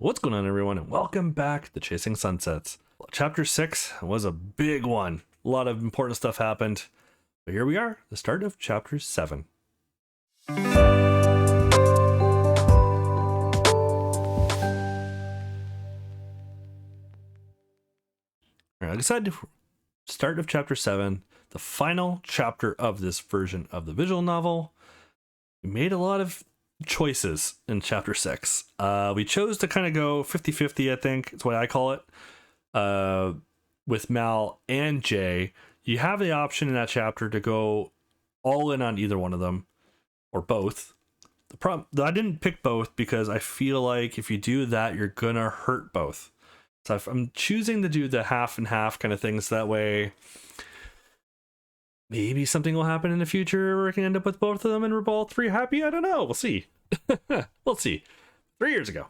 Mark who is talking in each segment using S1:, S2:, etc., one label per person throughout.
S1: What's going on, everyone, and welcome back to Chasing Sunsets. Chapter 6 was a big one. A lot of important stuff happened. But here we are, the start of Chapter 7. Like I said, start of Chapter 7, the final chapter of this version of the visual novel. We made a lot of choices in Chapter 6. We chose to kind of go 50-50, I think. It's what I call it. With Mal and Jay. You have the option in that chapter to go all in on either one of them, or both. The problem, I didn't pick both because I feel like if you do that, you're gonna hurt both. So I'm choosing to do the half and half kind of things. That way, maybe something will happen in the future where we can end up with both of them and we're all three happy. I don't know. We'll see. We'll see. 3 years ago.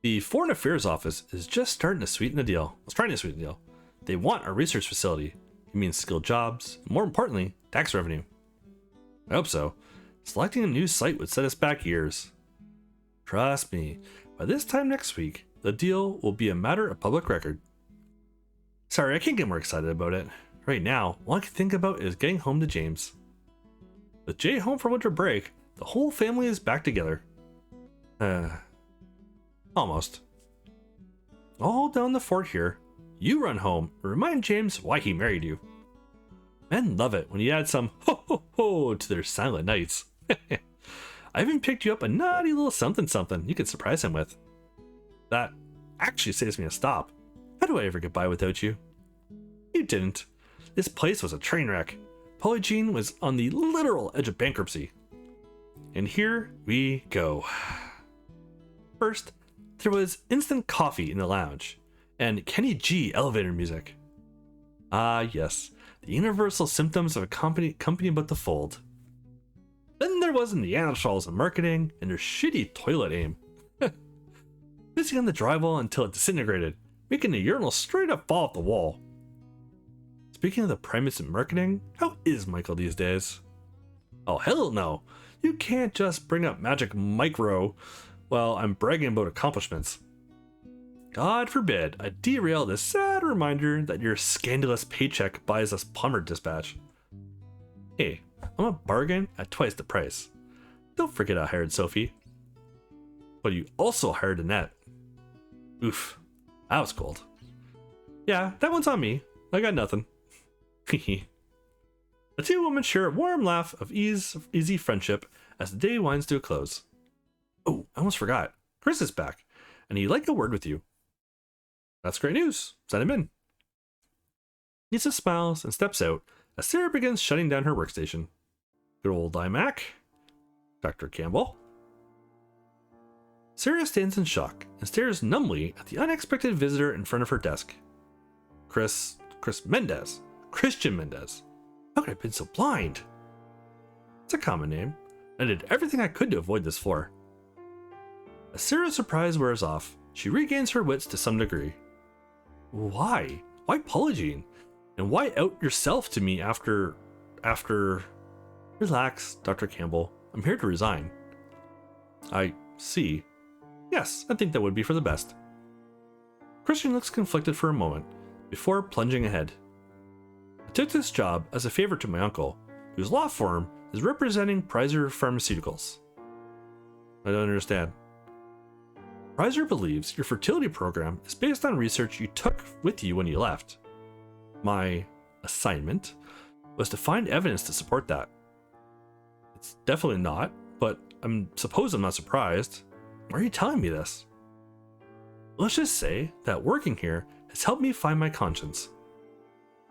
S1: The Foreign Affairs Office is just starting to sweeten the deal. It's trying to sweeten the deal. They want a research facility. It means skilled jobs, and more importantly, tax revenue. I hope so. Selecting a new site would set us back years. Trust me, by this time next week, the deal will be a matter of public record. Sorry, I can't get more excited about it. Right now, all I can think about is getting home to James. With Jay home for winter break, the whole family is back together. Almost. I'll hold down the fort here. You run home and remind James why he married you. Men love it when you add some ho ho ho to their silent nights. I even picked you up a naughty little something something you could surprise him with. That actually saves me a stop. How do I ever get by without you? You didn't. This place was a train wreck. Polygene was on the literal edge of bankruptcy. And here we go. First, there was instant coffee in the lounge, and Kenny G elevator music. Ah yes, the universal symptoms of a company but the fold. Then there was Neanderthals in marketing and their shitty toilet aim. Pissing on the drywall until it disintegrated, making the urinal straight up fall off the wall. Speaking of the primates in marketing, how is Michael these days? Oh hell no, you can't just bring up Magic Micro while I'm bragging about accomplishments. God forbid I derail this sad reminder that your scandalous paycheck buys us plumber dispatch. Hey, I'm a bargain at twice the price. Don't forget I hired Sophie. But you also hired Annette. Oof, that was cold. Yeah, that one's on me. I got nothing. The two women share a warm laugh of easy friendship as the day winds to a close. Oh, I almost forgot. Chris is back, and he'd like a word with you. That's great news. Send him in. Lisa smiles and steps out as Sarah begins shutting down her workstation. Good old iMac. Dr. Campbell. Sarah stands in shock and stares numbly at the unexpected visitor in front of her desk. Christian Mendez. How could I have been so blind? It's a common name. I did everything I could to avoid this floor. As Sarah's surprise wears off, she regains her wits to some degree. Why? Why Polygene? And why out yourself to me after... Relax, Dr. Campbell. I'm here to resign. I see. Yes, I think that would be for the best. Christian looks conflicted for a moment, before plunging ahead. I took this job as a favor to my uncle, whose law firm is representing Prizer Pharmaceuticals. I don't understand. Prizer believes your fertility program is based on research you took with you when you left. My assignment was to find evidence to support that. It's definitely not, but I'm not surprised. Why are you telling me this? Let's just say that working here has helped me find my conscience.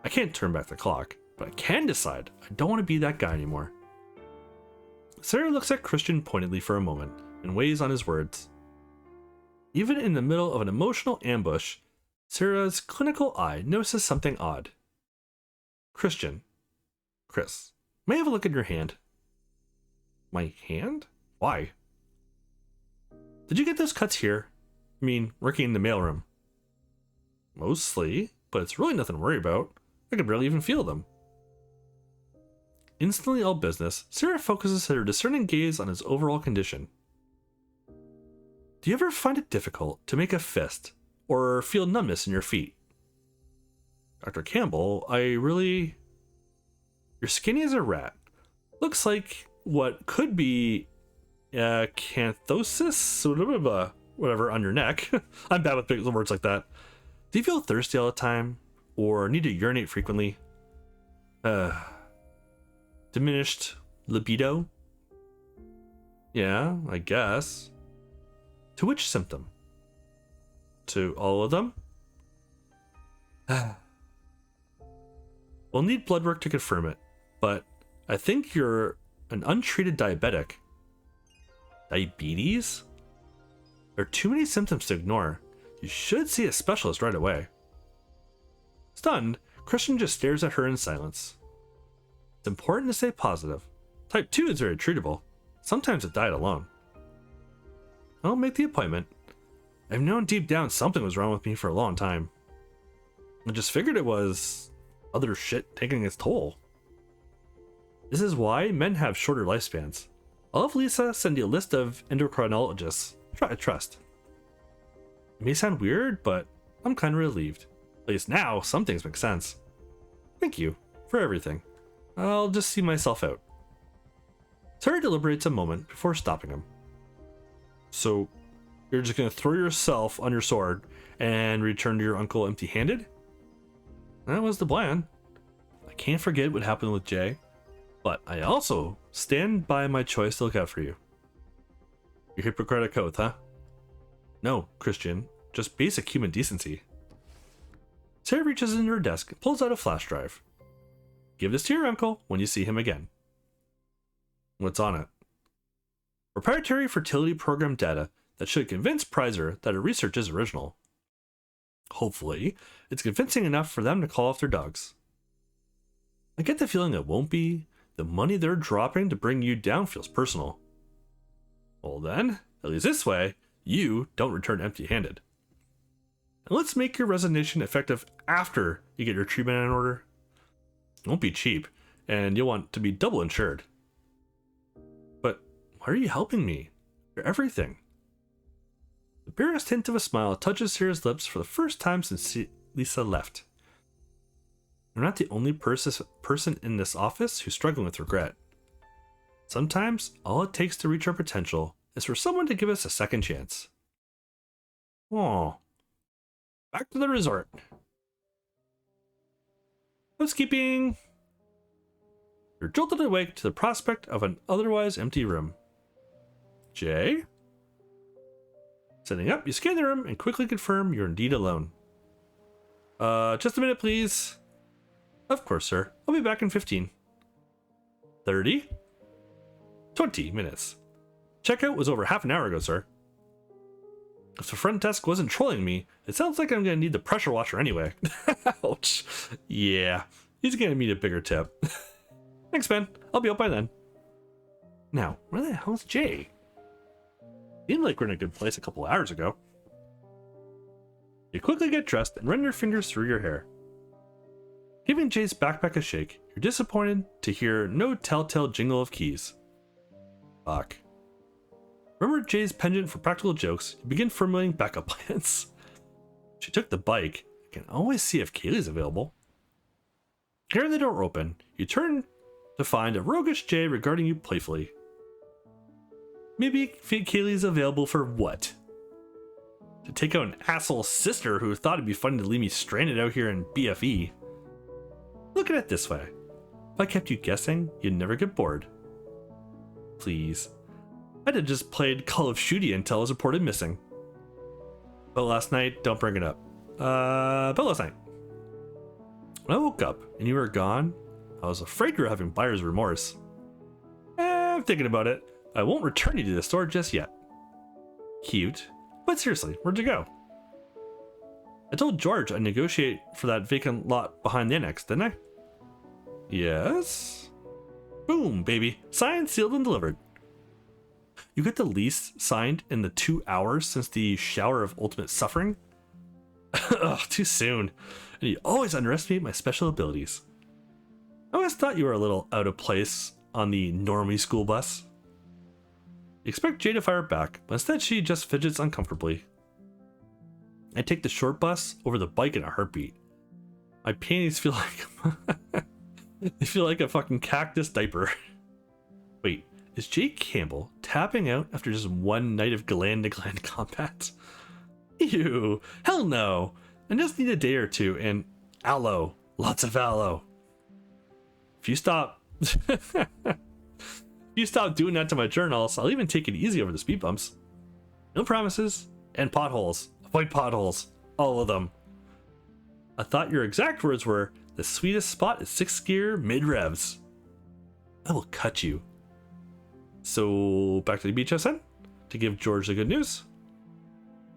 S1: I can't turn back the clock, but I can decide I don't want to be that guy anymore. Sarah looks at Christian pointedly for a moment and weighs on his words. Even in the middle of an emotional ambush, Sarah's clinical eye notices something odd. Christian. Chris, may I have a look at your hand? My hand? Why? Did you get those cuts here? I mean, working in the mailroom. Mostly, but it's really nothing to worry about. I can barely even feel them. Instantly all business, Sarah focuses her discerning gaze on his overall condition. Do you ever find it difficult to make a fist or feel numbness in your feet? Dr. Campbell, You're skinny as a rat. Looks like what could be canthosis, whatever, on your neck. I'm bad with big words like that. Do you feel thirsty all the time? Or need to urinate frequently? Diminished libido? Yeah, I guess. To which symptom? To all of them? We'll need blood work to confirm it, but I think you're an untreated diabetic. Diabetes? There are too many symptoms to ignore. You should see a specialist right away. Stunned, Christian just stares at her in silence. It's important to stay positive. Type 2 is very treatable. Sometimes it died alone. I'll make the appointment. I've known deep down something was wrong with me for a long time. I just figured it was other shit taking its toll. This is why men have shorter lifespans. I'll have Lisa send you a list of endocrinologists. Try to trust. It may sound weird, but I'm kind of relieved. At least now, some things make sense. Thank you for everything. I'll just see myself out. Terry deliberates a moment before stopping him. So, you're just going to throw yourself on your sword and return to your uncle empty-handed? That was the plan. I can't forget what happened with Jay, but I also stand by my choice to look out for you. Your Hippocratic oath, huh? No, Christian, just basic human decency. Sarah reaches into her desk and pulls out a flash drive. Give this to your uncle when you see him again. What's on it? Proprietary fertility program data that should convince Prizer that her research is original. Hopefully, it's convincing enough for them to call off their dogs. I get the feeling it won't be. The money they're dropping to bring you down feels personal. Well then, at least this way, you don't return empty-handed. And let's make your resignation effective after you get your treatment in order. It won't be cheap, and you'll want to be double insured. But why are you helping me? You're everything. The barest hint of a smile touches Sarah's lips for the first time since Lisa left. You're not the only person in this office who's struggling with regret. Sometimes, all it takes to reach our potential is for someone to give us a second chance. Oh, back to the resort. Housekeeping. You're jolted awake to the prospect of an otherwise empty room. Jay? Setting up, you scan the room and quickly confirm you're indeed alone. Just a minute, please. Of course, sir. I'll be back in 15. 30? 20 minutes. Checkout was over half an hour ago, sir. If the front desk wasn't trolling me, it sounds like I'm gonna need the pressure washer anyway. Ouch. Yeah, he's gonna need a bigger tip. Thanks, Ben. I'll be up by then. Now, where the hell's Jay? Seemed like we're in a good place a couple hours ago. You quickly get dressed and run your fingers through your hair. Giving Jay's backpack a shake, you're disappointed to hear no telltale jingle of keys. Fuck. Remember Jay's penchant for practical jokes, you begin formulating backup plans. She took the bike. I can always see if Kaylee's available. Hearing the door open, you turn to find a roguish Jay regarding you playfully. Maybe Kaylee's available for what? To take out an asshole sister who thought it'd be funny to leave me stranded out here in BFE. Look at it this way. If I kept you guessing, you'd never get bored. Please. I'd have just played Call of Duty until I was reported missing. But last night, don't bring it up. But last night. When I woke up and you were gone, I was afraid you were having buyer's remorse. I'm thinking about it. I won't return you to the store just yet. Cute. But seriously, where'd you go? I told George I'd negotiate for that vacant lot behind the annex, didn't I? Yes? Boom, baby. Signed, sealed, and delivered. You get the lease signed in the 2 hours since the shower of ultimate suffering? Ugh, too soon. And you always underestimate my special abilities. I always thought you were a little out of place on the normie school bus. You expect Jay to fire back, but instead she just fidgets uncomfortably. I take the short bus over the bike in a heartbeat. My panties feel like they feel like a fucking cactus diaper. Wait, is Jay Campbell tapping out after just one night of gland-to-gland combat? Ew, hell no. I just need a day or two and aloe, lots of aloe. If you stop doing that to my journals, I'll even take it easy over the speed bumps. No promises. And potholes. Avoid potholes. All of them. I thought your exact words were, the sweetest spot is 6th gear mid-revs. I will cut you. So, back to the beach I sent? To give George the good news?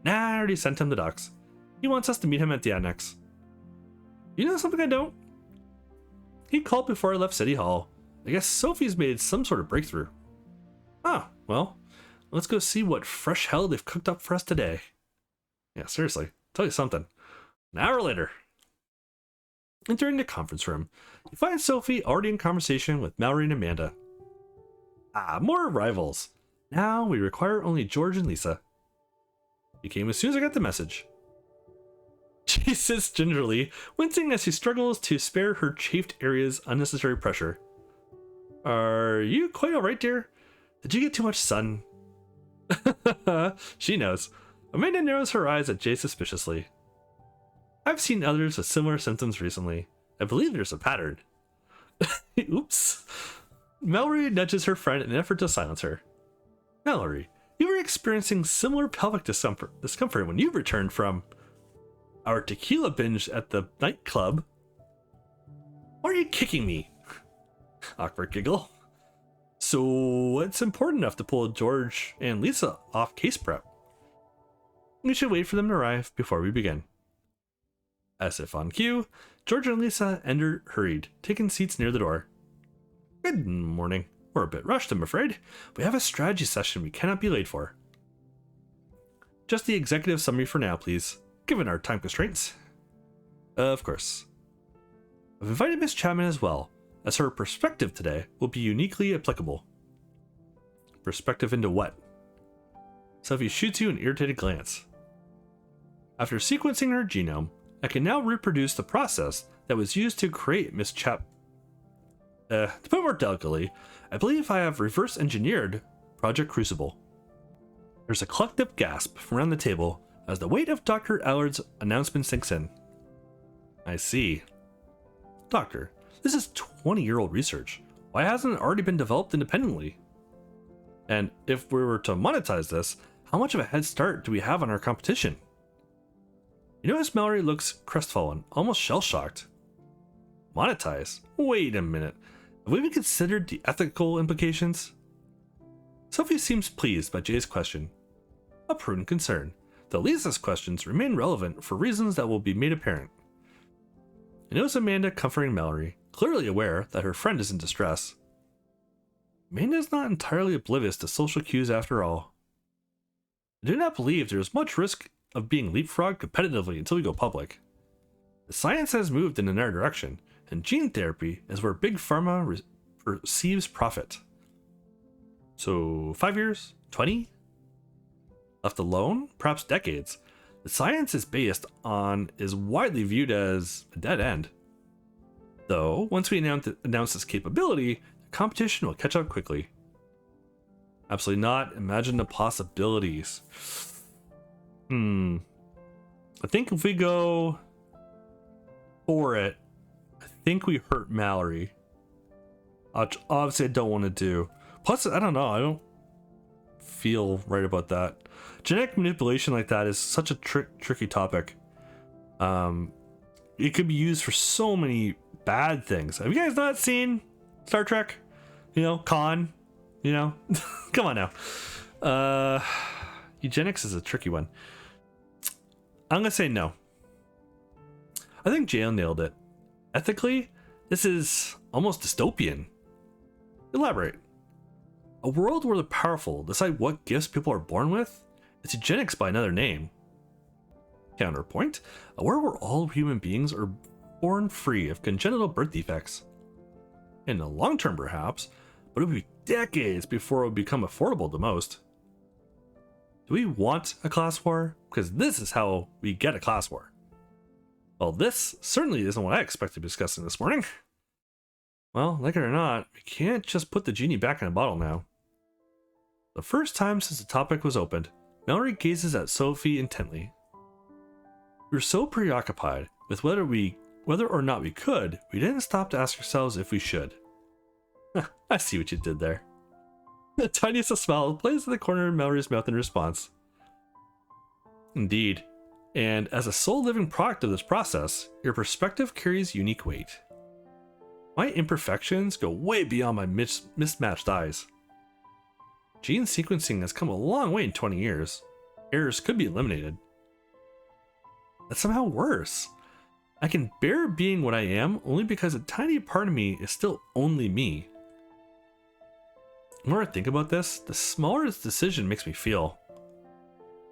S1: Nah, I already sent him the docs. He wants us to meet him at the annex. You know something I don't? He called before I left City Hall. I guess Sophie's made some sort of breakthrough. Ah, well, let's go see what fresh hell they've cooked up for us today. Yeah, seriously, tell you something. An hour later. Entering the conference room, you find Sophie already in conversation with Mallory and Amanda. Ah, more arrivals. Now we require only George and Lisa. He came as soon as I got the message. She sits gingerly, wincing as she struggles to spare her chafed areas unnecessary pressure. Are you quite alright, dear? Did you get too much sun? She knows. Amanda narrows her eyes at Jay suspiciously. I've seen others with similar symptoms recently. I believe there's a pattern. Oops. Mallory nudges her friend in an effort to silence her. Mallory, you were experiencing similar pelvic discomfort when you returned from our tequila binge at the nightclub. Why are you kicking me? Awkward giggle. So what's important enough to pull George and Lisa off case prep? We should wait for them to arrive before we begin. As if on cue, George and Lisa entered hurried, taking seats near the door. Good morning. We're a bit rushed, I'm afraid. We have a strategy session we cannot be late for. Just the executive summary for now, please, given our time constraints. Of course. I've invited Miss Chapman as well, as her perspective today will be uniquely applicable. Perspective into what? Sophie shoots you an irritated glance. After sequencing her genome, I can now reproduce the process that was used to create Miss To put it more delicately, I believe I have reverse engineered Project Crucible. There's a collective gasp from around the table as the weight of Dr. Allard's announcement sinks in. I see. Doctor, this is 20-year-old research. Why hasn't it already been developed independently? And if we were to monetize this, how much of a head start do we have on our competition? You notice Mallory looks crestfallen, almost shell-shocked. Monetize? Wait a minute. Have we even considered the ethical implications? Sophie seems pleased by Jay's question. A prudent concern, though Lisa's questions remain relevant for reasons that will be made apparent. I notice Amanda comforting Mallory, clearly aware that her friend is in distress. Amanda is not entirely oblivious to social cues after all. I do not believe there is much risk of being leapfrogged competitively until we go public. The science has moved in another direction, and gene therapy is where big pharma receives profit. So 5 years? 20? Left alone? Perhaps decades. The science is based on is widely viewed as a dead end. Though, once we announce this capability, the competition will catch up quickly. Absolutely not. Imagine the possibilities. I think if we go for it, I think we hurt Mallory. Which obviously I don't want to do. Plus, I don't know. I don't feel right about that. Genetic manipulation like that is such a tricky topic. It could be used for so many bad things. Have you guys not seen Star Trek? You know, Khan? You know? Come on now. Eugenics is a tricky one. I'm gonna say no. I think Jail nailed it. Ethically, this is almost dystopian. Elaborate. A world where the powerful decide what gifts people are born with? It's eugenics by another name. Counterpoint, a world where all human beings are born free of congenital birth defects. In the long term perhaps, but it would be decades before it would become affordable to most. Do we want a class war? Because this is how we get a class war. Well, this certainly isn't what I expected to be discussing this morning. Well, like it or not, we can't just put the genie back in a bottle now. The first time since the topic was opened, Mallory gazes at Sophie intently. We were so preoccupied with whether or not we could, we didn't stop to ask ourselves if we should. I see what you did there. The tiniest of smiles plays in the corner of Mallory's mouth in response. Indeed, and as a sole living product of this process, your perspective carries unique weight. My imperfections go way beyond my mismatched eyes. Gene sequencing has come a long way in 20 years. Errors could be eliminated. That's somehow worse. I can bear being what I am only because a tiny part of me is still only me. The more I think about this, the smaller this decision makes me feel.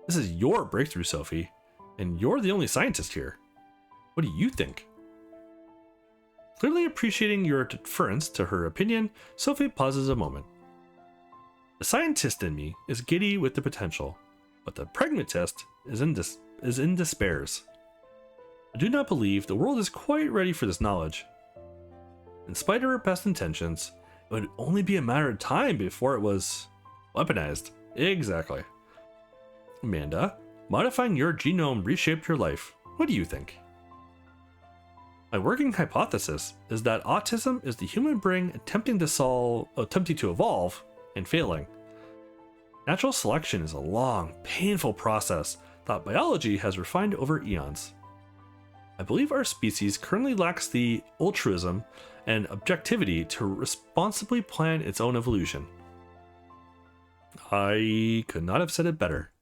S1: This is your breakthrough, Sophie, and you're the only scientist here. What do you think? Clearly appreciating your deference to her opinion, Sophie pauses a moment. The scientist in me is giddy with the potential, but the pragmatist is in despairs. I do not believe the world is quite ready for this knowledge. In spite of her best intentions, it would only be a matter of time before it was weaponized. Exactly. Amanda, modifying your genome reshaped your life. What do you think? My working hypothesis is that autism is the human brain attempting to evolve and failing. Natural selection is a long, painful process that biology has refined over eons. I believe our species currently lacks the altruism and objectivity to responsibly plan its own evolution. I could not have said it better.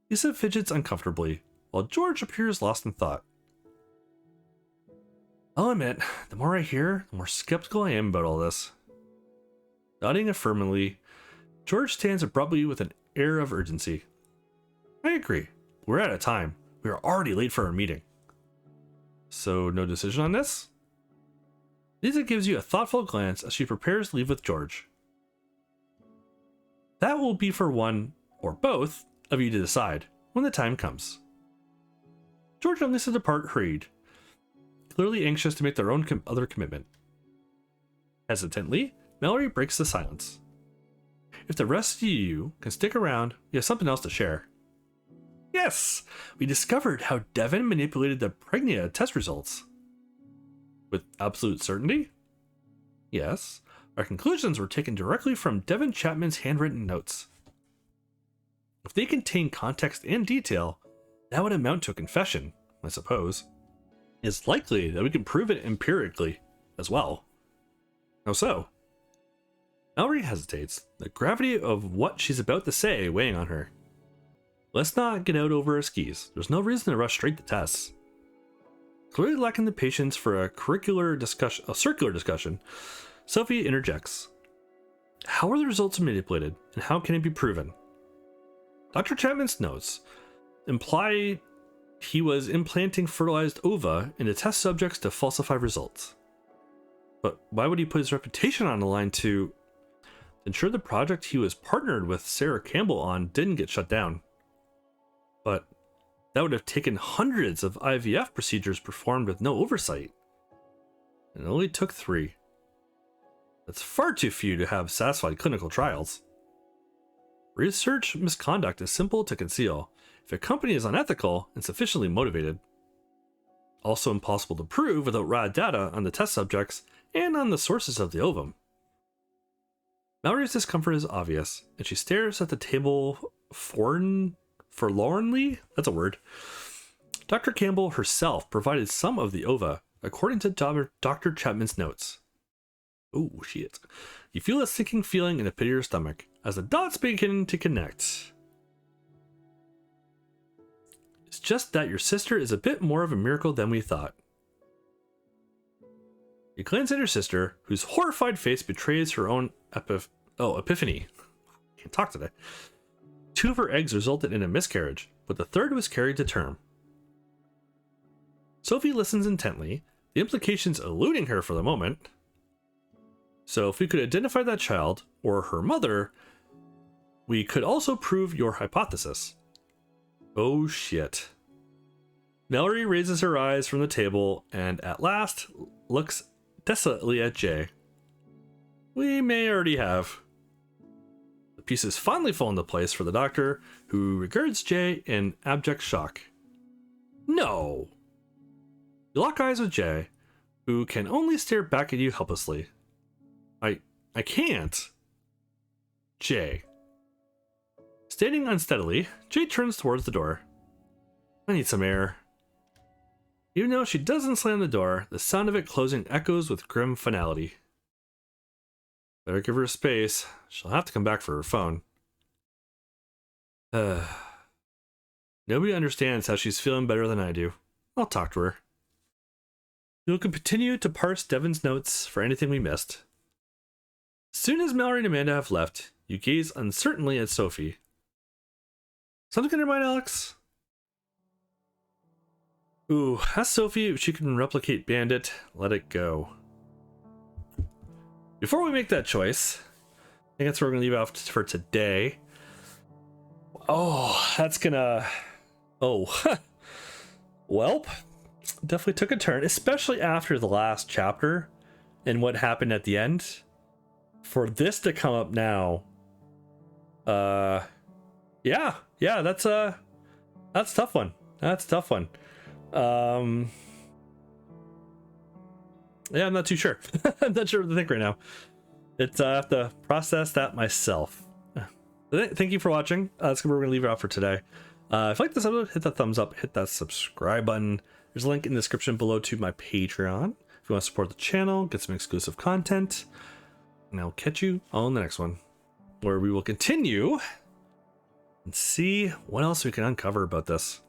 S1: Lisa fidgets uncomfortably, while George appears lost in thought. I'll admit, the more I hear, the more skeptical I am about all this. Nodding affirmatively, George stands abruptly with an air of urgency. I agree. We're out of time. We are already late for our meeting. So, no decision on this? Lisa gives you a thoughtful glance as she prepares to leave with George. That will be for one, or both, of you to decide when the time comes. George and Lisa depart hurried, clearly anxious to make their own other commitment. Hesitantly, Mallory breaks the silence. If the rest of you can stick around, we have something else to share. Yes! We discovered how Devin manipulated the Pregnia test results. With absolute certainty? Yes. Our conclusions were taken directly from Devin Chapman's handwritten notes. If they contain context and detail, that would amount to a confession, I suppose. It's likely that we can prove it empirically as well. How so? Mallory hesitates, the gravity of what she's about to say weighing on her. Let's not get out over our skis. There's no reason to rush straight to tests. Clearly lacking the patience for a circular discussion, Sophie interjects. How are the results manipulated, and how can it be proven? Dr. Chapman's notes imply he was implanting fertilized ova into test subjects to falsify results. But why would he put his reputation on the line to ensure the project he was partnered with Sarah Campbell on didn't get shut down? But that would have taken hundreds of IVF procedures performed with no oversight. And it only took 3. That's far too few to have satisfied clinical trials. Research misconduct is simple to conceal if a company is unethical and sufficiently motivated. Also impossible to prove without raw data on the test subjects and on the sources of the ovum. Mallory's discomfort is obvious, and she stares at the table forlornly? That's a word. Dr. Campbell herself provided some of the ova, according to Dr. Chapman's notes. Oh, shit. You feel a sinking feeling in the pit of your stomach as the dots begin to connect. It's just that your sister is a bit more of a miracle than we thought. You glance at your sister, whose horrified face betrays her own epiphany. Can't talk today. 2 of her eggs resulted in a miscarriage, but the 3rd was carried to term. Sophie listens intently, the implications eluding her for the moment. So if we could identify that child or her mother, we could also prove your hypothesis. Oh shit. Mallory raises her eyes from the table and at last looks desolately at Jay. We may already have. The pieces finally fall into place for the doctor, who regards Jay in abject shock. No! You lock eyes with Jay, who can only stare back at you helplessly. I can't. Jay. Standing unsteadily, Jay turns towards the door. I need some air. Even though she doesn't slam the door, the sound of it closing echoes with grim finality. Better give her space. She'll have to come back for her phone. Nobody understands how she's feeling better than I do. I'll talk to her. You can continue to parse Devon's notes for anything we missed. As soon as Mallory and Amanda have left, you gaze uncertainly at Sophie. Something in your mind, Alex? Ooh, ask Sophie if she can replicate Bandit. Let it go. Before we make that choice, I think that's where we're going to leave off for today. Oh, that's gonna... Oh. Welp. Definitely took a turn, especially after the last chapter and what happened at the end. For this to come up now, yeah, that's a tough one. That's a tough one. Yeah, I'm not too sure. I'm not sure what to think right now. It's I have to process that myself. Thank you for watching. That's where we're gonna leave it out for today. If you like this episode, hit that thumbs up, hit that subscribe button. There's a link in the description below to my Patreon if you want to support the channel, get some exclusive content. And I'll catch you on the next one, where we will continue and see what else we can uncover about this.